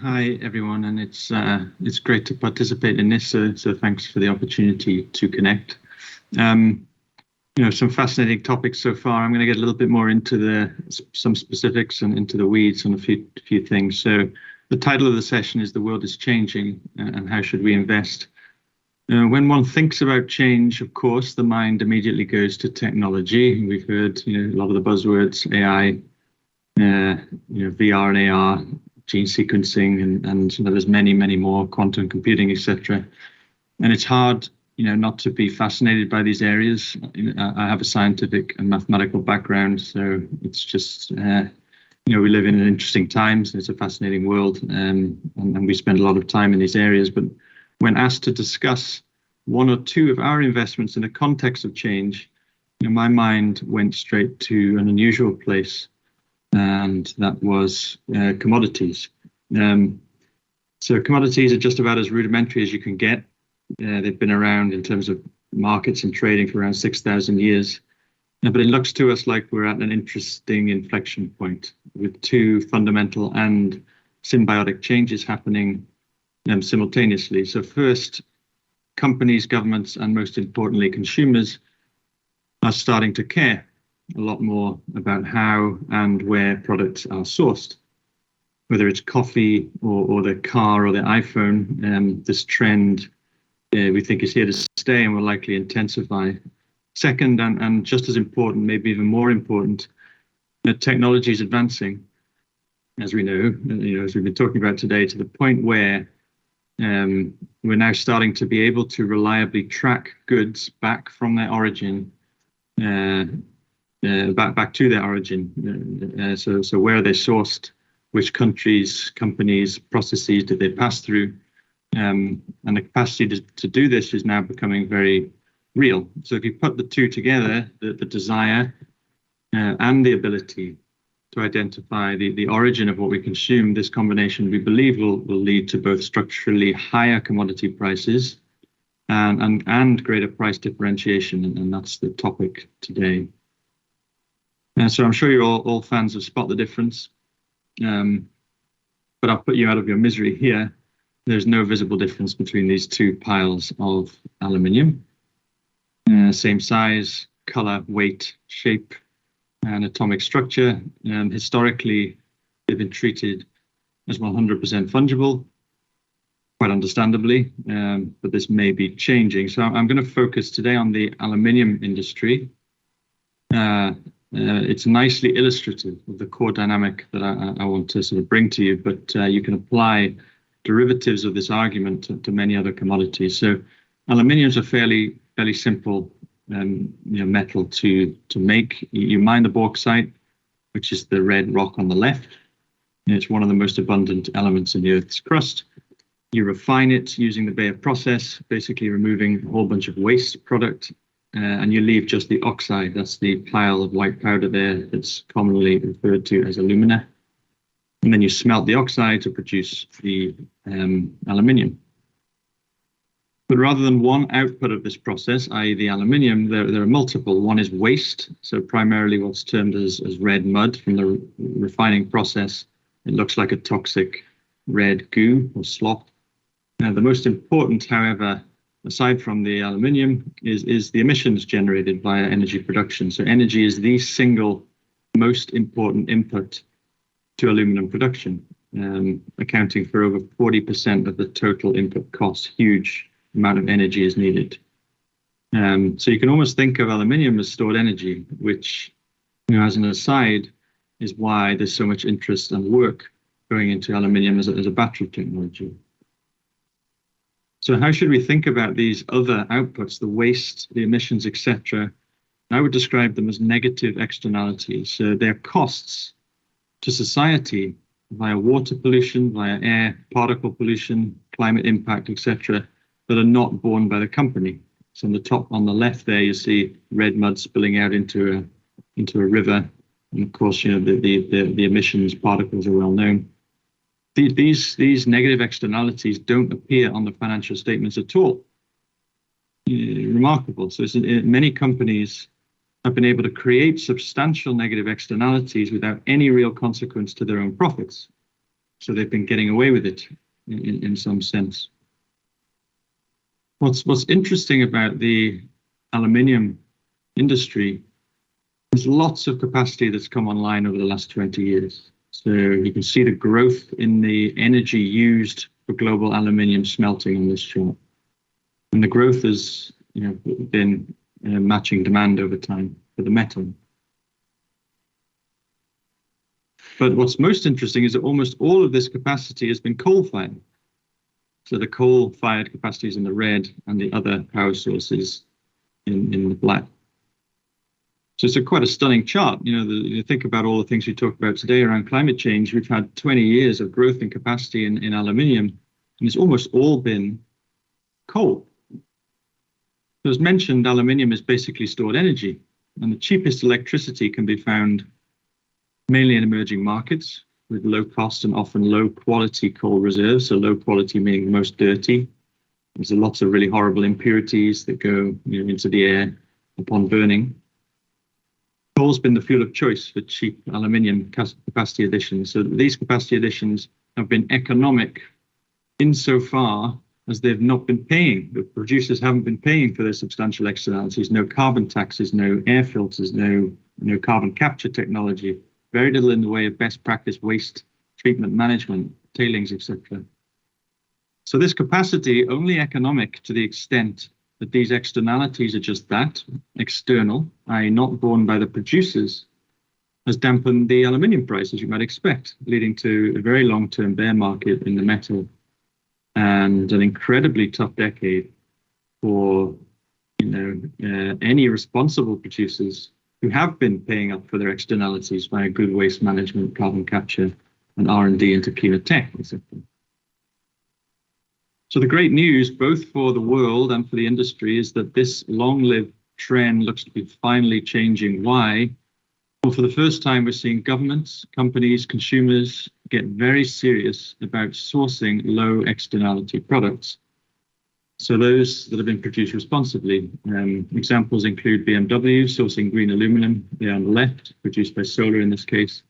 Hi everyone, and it's great to participate in this. So thanks for the opportunity to connect. Some fascinating topics so far. I'm going to get a little bit more into some specifics and into the weeds on a few things. So the title of the session is "The World is Changing, and How Should We Invest?" When one thinks about change, of course, the mind immediately goes to technology. We've heard a lot of the buzzwords: AI, VR and AR, gene sequencing, and there's many more, quantum computing, etc. And it's hard, not to be fascinated by these areas. I have a scientific and mathematical background, so it's just, we live in interesting times. It's a fascinating world, and we spend a lot of time in these areas. But when asked to discuss one or two of our investments in the context of change, my mind went straight to an unusual place, and that was commodities. So commodities are just about as rudimentary as you can get. They've been around in terms of markets and trading for around 6,000 years. But it looks to us like we're at an interesting inflection point with two fundamental and symbiotic changes happening simultaneously. So first, companies, governments, and most importantly, consumers are starting to care a lot more about how and where products are sourced. Whether it's coffee or the car or the iPhone, this trend we think is here to stay and will likely intensify. Second, and just as important, maybe even more important, technology is advancing, as we know, as we've been talking about today, to the point where we're now starting to be able to reliably track goods back from their origin, back to their origin. So where are they sourced? Which countries, companies, processes did they pass through? And the capacity to do this is now becoming very real. So if you put the two together, the desire and the ability to identify the origin of what we consume, this combination we believe will lead to both structurally higher commodity prices and greater price differentiation, and that's the topic today. So I'm sure you're all fans of Spot the Difference, but I'll put you out of your misery here. There's no visible difference between these two piles of aluminium. Same size, color, weight, shape, and atomic structure. Historically, they've been treated as 100% fungible, quite understandably, but this may be changing. So I'm going to focus today on the aluminium industry. It's nicely illustrative of the core dynamic that I want to sort of bring to you, but you can apply derivatives of this argument to many other commodities. So aluminium is a fairly simple metal to make. You mine the bauxite, which is the red rock on the left. And it's one of the most abundant elements in the Earth's crust. You refine it using the Bayer process, basically removing a whole bunch of waste product, and you leave just the oxide. That's the pile of white powder there that's commonly referred to as alumina. And then you smelt the oxide to produce the aluminium. But rather than one output of this process, i.e. the aluminium, there are multiple. One is waste, so primarily what's termed as red mud from the refining process. It looks like a toxic red goo or slop. Now, the most important, however, aside from the aluminium, is the emissions generated via energy production. So energy is the single most important input to aluminum production, accounting for over 40% of the total input cost. Huge amount of energy is needed. So you can almost think of aluminium as stored energy, which, as an aside, is why there's so much interest and work going into aluminium as a battery technology. So how should we think about these other outputs, the waste, the emissions, etc.? I would describe them as negative externalities. So they're costs to society via water pollution, via air, particle pollution, climate impact, etc., that are not borne by the company. So on the top, on the left there, you see red mud spilling out into a river. And of course, the emissions particles are well known. These negative externalities don't appear on the financial statements at all. Remarkable. So many companies have been able to create substantial negative externalities without any real consequence to their own profits. So they've been getting away with it in some sense. What's interesting about the aluminium industry, there's lots of capacity that's come online over the last 20 years. So you can see the growth in the energy used for global aluminium smelting on this chart. And the growth has been matching demand over time for the metal. But what's most interesting is that almost all of this capacity has been coal-fired. So the coal-fired capacity is in the red and the other power sources in the black. So it's quite a stunning chart. You think about all the things we talked about today around climate change. We've had 20 years of growth in capacity in aluminium, and it's almost all been coal. So as mentioned, aluminium is basically stored energy, and the cheapest electricity can be found mainly in emerging markets with low cost and often low quality coal reserves. So low quality meaning the most dirty. There's lots of really horrible impurities that go into the air upon burning. Coal's been the fuel of choice for cheap aluminium capacity additions. So these capacity additions have been economic insofar as they've not been paying. The producers haven't been paying for their substantial externalities. No carbon taxes, no air filters, no carbon capture technology. Very little in the way of best practice waste treatment management, tailings, etc. So this capacity, only economic to the extent that these externalities are just that, external, i.e. not borne by the producers, has dampened the aluminium price, as you might expect, leading to a very long-term bear market in the metal and an incredibly tough decade for any responsible producers who have been paying up for their externalities via good waste management, carbon capture, and R&D into cleaner tech, etc. So the great news, both for the world and for the industry, is that this long-lived trend looks to be finally changing. Why? Well, for the first time, we're seeing governments, companies, consumers get very serious about sourcing low externality products. So those that have been produced responsibly. Examples include BMW sourcing green aluminum, there on the left, produced by solar in this case.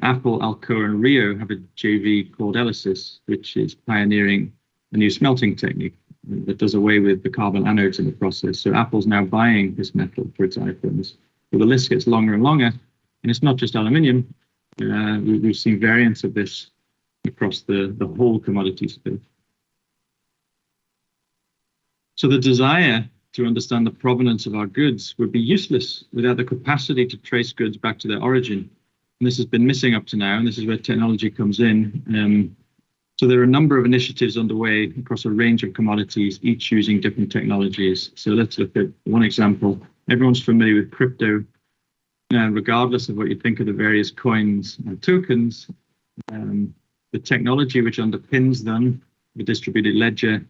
Apple, Alcoa, and Rio have a JV called ELYSIS, which is pioneering a new smelting technique that does away with the carbon anodes in the process. So Apple's now buying this metal for its iPhones. But the list gets longer and longer, and it's not just aluminium. We've seen variants of this across the whole commodity space. So the desire to understand the provenance of our goods would be useless without the capacity to trace goods back to their origin. And this has been missing up to now, and this is where technology comes in. So there are a number of initiatives underway across a range of commodities, each using different technologies. So let's look at one example. Everyone's familiar with crypto. Regardless of what you think of the various coins and tokens, the technology which underpins them, the distributed ledger,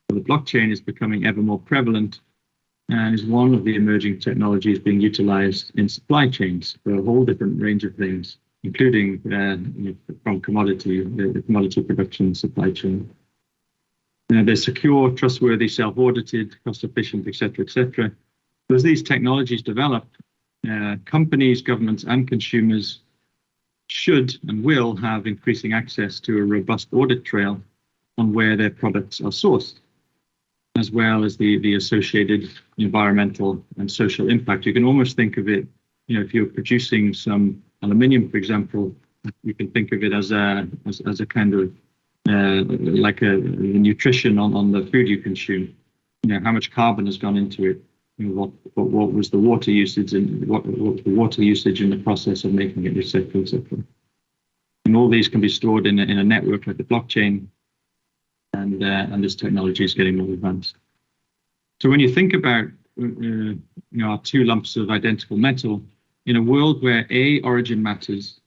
or the blockchain, is becoming ever more prevalent and is one of the emerging technologies being utilized in supply chains for a whole different range of things, including from the commodity production supply chain. They're secure, trustworthy, self-audited, cost-efficient, etc., etc. As these technologies develop, companies, governments, and consumers should and will have increasing access to a robust audit trail on where their products are sourced, as well as the associated environmental and social impact. You can almost think of it, if you're producing some aluminium, for example, you can think of it as a kind of like a nutrition on the food you consume. How much carbon has gone into it. What was the water usage and what was the water usage in the process of making it, etc., etc. And all these can be stored in a network like the blockchain, and this technology is getting more advanced. So when you think about our two lumps of identical metal, in a world where A, origin matters,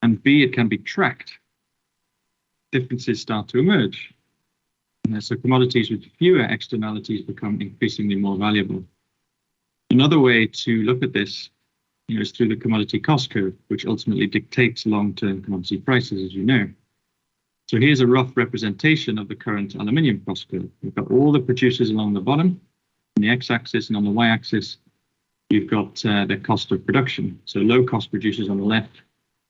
and B, it can be tracked, differences start to emerge. So commodities with fewer externalities become increasingly more valuable. Another way to look at this is through the commodity cost curve, which ultimately dictates long-term commodity prices, as you know. So here's a rough representation of the current aluminium cost curve. We've got all the producers along the bottom, on the x-axis, and on the y-axis, you've got the cost of production. So low-cost producers on the left,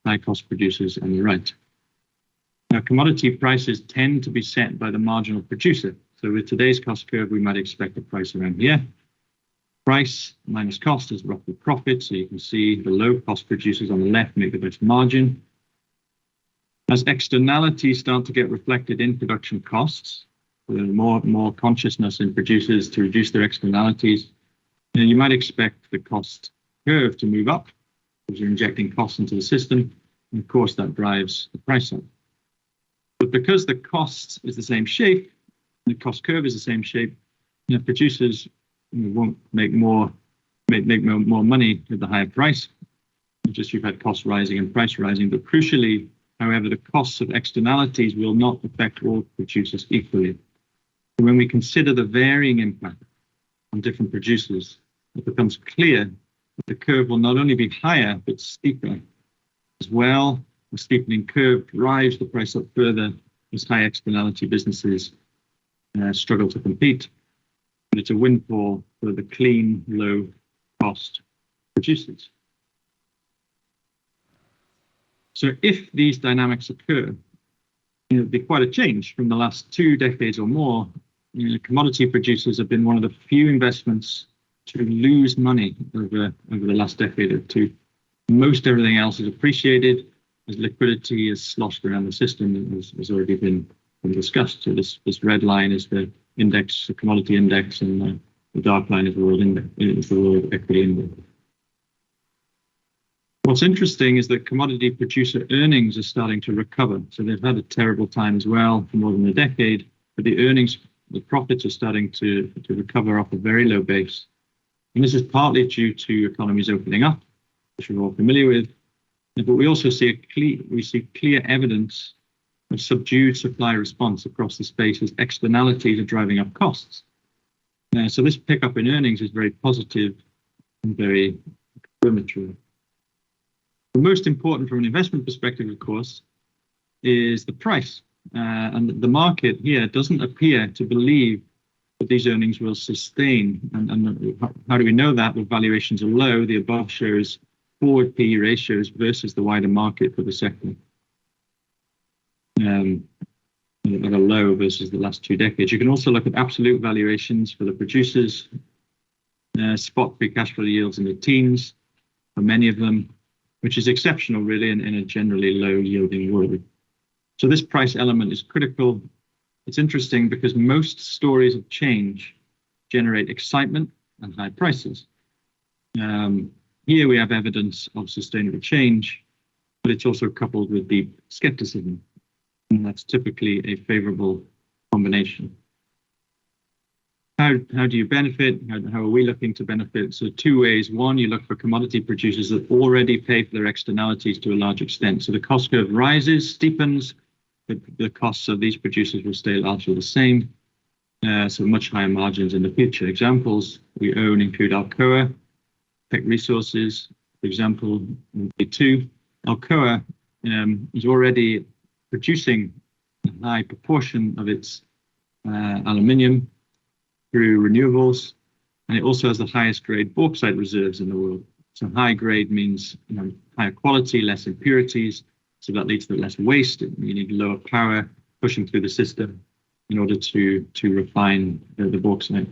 high-cost producers on the right. commodity prices tend to be set by the marginal producer. So with today's cost curve, we might expect a price around here. Price minus cost is roughly profit. So you can see the low cost producers on the left make the best margin. As externalities start to get reflected in production costs, more consciousness in producers to reduce their externalities, you might expect the cost curve to move up because you're injecting costs into the system. And of course, that drives the price up. But because the cost is the same shape, the cost curve is the same shape, producers won't make more money with the higher price. It's just you've had costs rising and price rising. But crucially, however, the costs of externalities will not affect all producers equally. When we consider the varying impact on different producers, it becomes clear that the curve will not only be higher, but steeper as well. The steepening curve drives the price up further as high externality businesses struggle to compete. But it's a windfall for the clean, low-cost producers. So if these dynamics occur, it'd be quite a change from the last 2 decades or more. Commodity producers have been one of the few investments to lose money over the last decade or two. Most everything else is appreciated as liquidity is sloshed around the system, has already been discussed. So this red line is the index, the commodity index, and the dark line is the world index, is the world equity index. What's interesting is that commodity producer earnings are starting to recover. So they've had a terrible time as well for more than a decade, but the earnings, the profits are starting to recover off a very low base. And this is partly due to economies opening up, which we're all familiar with. But we also see clear evidence of subdued supply response across the space as externalities are driving up costs. So this pickup in earnings is very positive and very confirmatory. The most important from an investment perspective, of course, is the price. And the market here doesn't appear to believe that these earnings will sustain. And how do we know that? Well, valuations are low. The above shows forward PE ratios versus the wider market for the sector. At a low versus the last 2 decades. You can also look at absolute valuations for the producers, spot free cash flow yields in the teens for many of them, which is exceptional really in a generally low yielding world. So this price element is critical. It's interesting because most stories of change generate excitement and high prices. Here we have evidence of sustainable change, but it's also coupled with deep skepticism. And that's typically a favorable combination. How do you benefit? How are we looking to benefit? So 2 ways. One, you look for commodity producers that already pay for their externalities to a large extent. So the cost curve rises, steepens, but the costs of these producers will stay largely the same. So much higher margins in the future. Examples we own include Alcoa, Peck Resources, for example, B2. Alcoa is already producing a high proportion of its aluminium through renewables, and it also has the highest grade bauxite reserves in the world. So high grade means higher quality, less impurities, so that leads to less waste. You need lower power pushing through the system in order to refine the bauxite.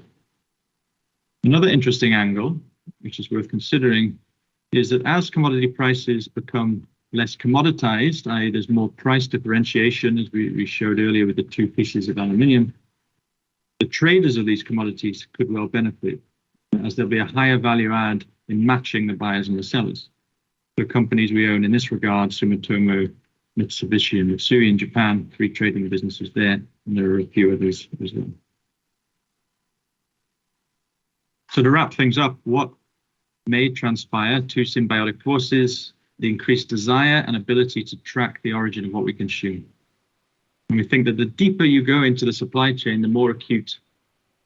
Another interesting angle, which is worth considering, is that as commodity prices become less commoditized, i.e. there's more price differentiation, as we showed earlier with the 2 pieces of aluminium, the traders of these commodities could well benefit, as there'll be a higher value add in matching the buyers and the sellers. So companies we own in this regard, Sumitomo, Mitsubishi, and Mitsui in Japan, 3 trading businesses there, and there are a few others as well. So to wrap things up, what may transpire? 2 symbiotic forces: the increased desire and ability to track the origin of what we consume. And we think that the deeper you go into the supply chain, the more acute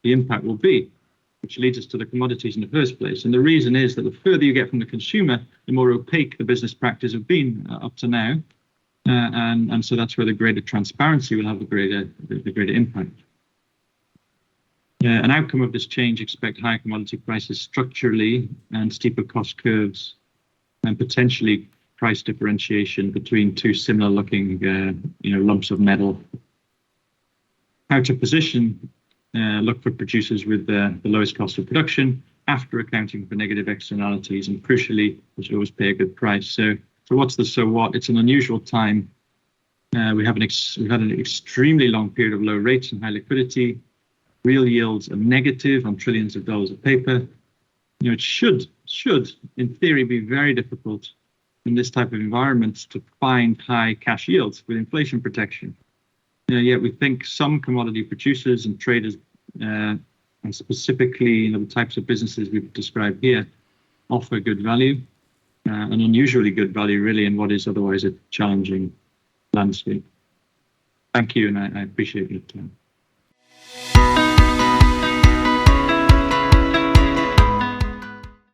the impact will be, which leads us to the commodities in the first place. And the reason is that the further you get from the consumer, the more opaque the business practices have been up to now. And so that's where the greater transparency will have the greater impact. An outcome of this change, expect higher commodity prices structurally and steeper cost curves, and potentially price differentiation between two similar looking lumps of metal. How to position, look for producers with the lowest cost of production after accounting for negative externalities, and crucially, we should always pay a good price. So what's the so what? It's an unusual time. We've had an extremely long period of low rates and high liquidity. Real yields are negative on trillions of dollars of paper. It should, in theory, be very difficult in this type of environment to find high cash yields with inflation protection. Yet we think some commodity producers and traders, and specifically the types of businesses we've described here, offer good value, an unusually good value, really, in what is otherwise a challenging landscape. Thank you, and I appreciate your time.